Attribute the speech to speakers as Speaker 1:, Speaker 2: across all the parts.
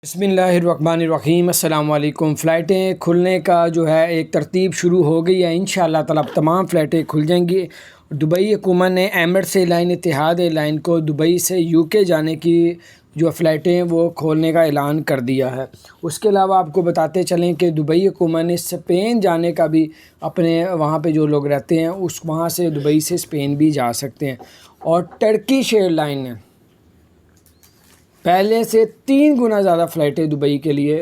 Speaker 1: بسم اللہ الرحمن الرحیم۔ السلام علیکم۔ فلائٹیں کھلنے کا جو ہے ایک ترتیب شروع ہو گئی ہے، انشاءاللہ تعالی تمام فلائٹیں کھل جائیں گی۔ دبئی حکومت نے ایمریٹس ایئر لائن، اتحاد ایئر لائن کو دبئی سے UK جانے کی جو فلائٹیں وہ کھولنے کا اعلان کر دیا ہے۔ اس کے علاوہ آپ کو بتاتے چلیں کہ دبئی حکومت نے اسپین جانے کا بھی اپنے وہاں پہ جو لوگ رہتے ہیں وہاں سے دبئی سے اسپین بھی جا سکتے ہیں۔ اور ٹرکش ایئر لائن نے پہلے سے 3 گنا زیادہ فلائٹیں دبئی کے لیے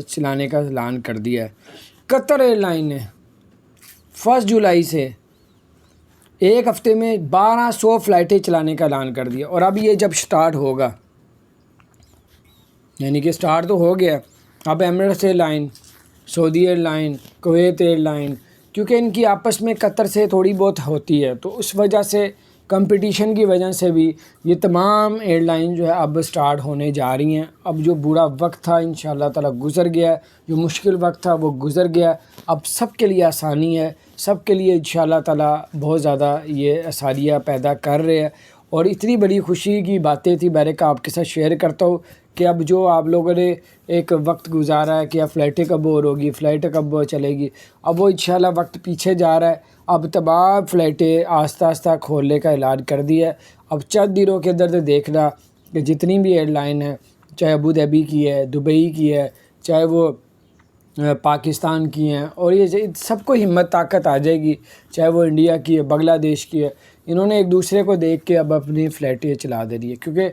Speaker 1: چلانے کا اعلان کر دیا ہے۔ قطر ایئر لائن نے 1 جولائی سے ایک ہفتے میں 1200 فلائٹیں چلانے کا اعلان کر دیا، اور اب یہ جب سٹارٹ ہوگا، یعنی کہ سٹارٹ تو ہو گیا، اب Emirates airline, Saudi airline, Kuwait airline, کیونکہ ان کی آپس میں قطر سے تھوڑی بہت ہوتی ہے، تو اس وجہ سے کمپٹیشن کی وجہ سے بھی یہ تمام ایئر لائن جو ہے اب سٹارٹ ہونے جا رہی ہیں۔ اب جو برا وقت تھا انشاءاللہ تعالی گزر گیا ہے، جو مشکل وقت تھا وہ گزر گیا، اب سب کے لیے آسانی ہے، سب کے لیے انشاءاللہ تعالی بہت زیادہ یہ آسانیاں پیدا کر رہے ہیں۔ اور اتنی بڑی خوشی کی باتیں تھی، میں نے کہا آپ کے ساتھ شیئر کرتا ہوں کہ اب جو آپ لوگوں نے ایک وقت گزارا ہے کہ اب فلائٹیں کب اور ہوگی، فلائٹ کب چلے گی، اب وہ انشاءاللہ وقت پیچھے جا رہا ہے۔ اب تمام فلائٹیں آہستہ آہستہ کھولنے کا اعلان کر دیا ہے۔ اب چند دنوں کے اندر دیکھنا کہ جتنی بھی ایئر لائن ہے، چاہے ابوظہبی کی ہے، دبئی کی ہے، چاہے وہ پاکستان کی ہیں، اور یہ سب کو ہمت طاقت آ جائے گی، چاہے وہ انڈیا کی ہے، بنگلہ دیش کی ہے، انہوں نے ایک دوسرے کو دیکھ کے اب اپنی فلائٹیں چلا دے رہی ہے، کیونکہ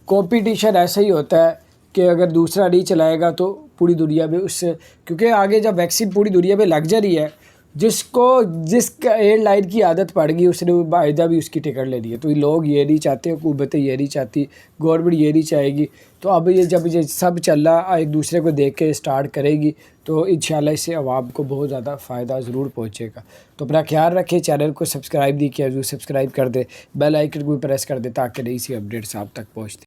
Speaker 1: کمپٹیشن ایسا ہی ہوتا ہے کہ اگر دوسرا نہیں چلائے گا تو پوری دنیا میں اس سے، کیونکہ آگے جب ویکسین پوری دنیا میں لگ جا رہی ہے، جس کا ایئر لائن کی عادت پڑ گئی اس نے باقاعدہ بھی اس کی ٹکٹ لے لی ہے، تو یہ لوگ یہ نہیں چاہتے، حکومتیں یہ نہیں چاہتی، گورنمنٹ یہ نہیں چاہے گی، تو اب جب یہ سب چل رہا ایک دوسرے کو دیکھ کے سٹارٹ کرے گی تو انشاءاللہ اس سے عوام کو بہت زیادہ فائدہ ضرور پہنچے گا۔ تو اپنا خیال رکھیں، چینل کو سبسکرائب نہیں کیا ضرور سبسکرائب کر دے، بیل آئیکن کو پریس کر دے تاکہ نئی سی اپڈیٹس آپ تک پہنچتے